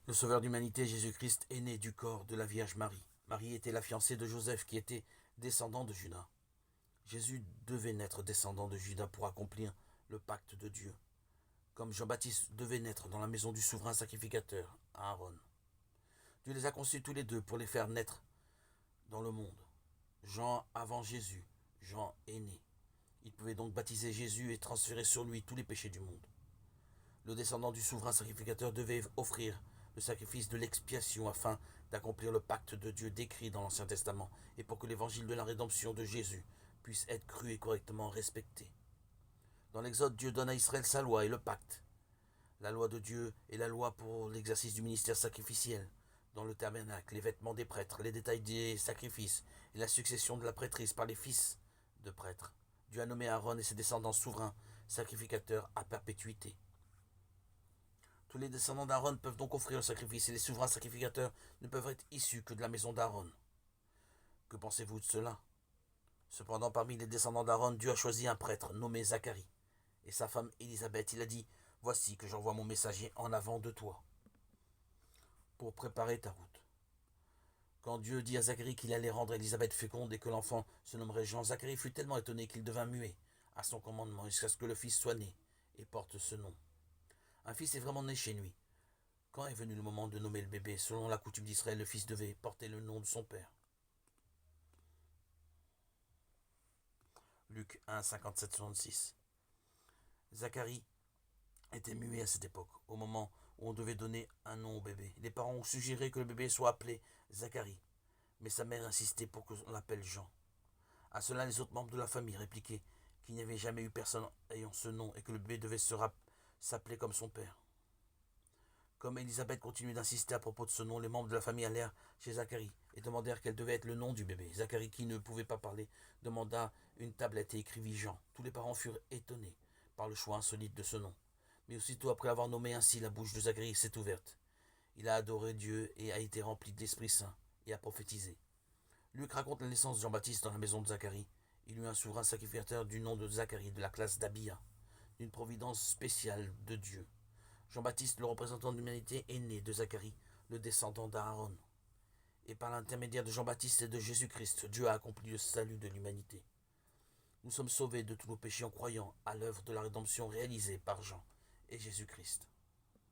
Le sauveur d'humanité, Jésus-Christ, est né du corps de la Vierge Marie. Marie était la fiancée de Joseph qui était descendant de Juda. Jésus devait naître descendant de Juda pour accomplir le pacte de Dieu, comme Jean-Baptiste devait naître dans la maison du souverain sacrificateur, Aaron. Dieu les a conçus tous les deux pour les faire naître dans le monde. Jean avant Jésus, Jean est né. Il pouvait donc baptiser Jésus et transférer sur lui tous les péchés du monde. Le descendant du souverain sacrificateur devait offrir le sacrifice de l'expiation afin d'accomplir le pacte de Dieu décrit dans l'Ancien Testament et pour que l'évangile de la rédemption de Jésus puisse être cru et correctement respecté. Dans l'Exode, Dieu donne à Israël sa loi et le pacte. La loi de Dieu est la loi pour l'exercice du ministère sacrificiel. Dans le tabernacle, les vêtements des prêtres, les détails des sacrifices et la succession de la prêtrise par les fils de prêtres. Dieu a nommé Aaron et ses descendants souverains sacrificateurs à perpétuité. Tous les descendants d'Aaron peuvent donc offrir le sacrifice et les souverains sacrificateurs ne peuvent être issus que de la maison d'Aaron. Que pensez-vous de cela? Cependant, parmi les descendants d'Aaron, Dieu a choisi un prêtre nommé Zacharie. Et sa femme Élisabeth, il a dit, « Voici que j'envoie mon messager en avant de toi, pour préparer ta route. » Quand Dieu dit à Zacharie qu'il allait rendre Élisabeth féconde et que l'enfant se nommerait Jean, Zacharie fut tellement étonné qu'il devint muet à son commandement jusqu'à ce que le fils soit né et porte ce nom. Un fils est vraiment né chez lui. Quand est venu le moment de nommer le bébé, selon la coutume d'Israël, le fils devait porter le nom de son père. Luc 1, 57-66. Zacharie était muet à cette époque, au moment où on devait donner un nom au bébé. Les parents ont suggéré que le bébé soit appelé Zacharie, mais sa mère insistait pour qu'on l'appelle Jean. À cela, les autres membres de la famille répliquaient qu'il n'y avait jamais eu personne ayant ce nom et que le bébé devait s'appeler comme son père. Comme Élisabeth continuait d'insister à propos de ce nom, les membres de la famille allèrent chez Zacharie et demandèrent quel devait être le nom du bébé. Zacharie, qui ne pouvait pas parler, demanda une tablette et écrivit Jean. Tous les parents furent étonnés par le choix insolite de ce nom. Mais aussitôt après avoir nommé ainsi, la bouche de Zacharie s'est ouverte. Il a adoré Dieu et a été rempli de l'Esprit Saint et a prophétisé. Luc raconte la naissance de Jean-Baptiste dans la maison de Zacharie. Il eut un souverain sacrificateur du nom de Zacharie, de la classe d'Abia, d'une providence spéciale de Dieu. Jean-Baptiste, le représentant de l'humanité, est né de Zacharie, le descendant d'Aaron. Et par l'intermédiaire de Jean-Baptiste et de Jésus-Christ, Dieu a accompli le salut de l'humanité. Nous sommes sauvés de tous nos péchés en croyant à l'œuvre de la rédemption réalisée par Jean et Jésus-Christ.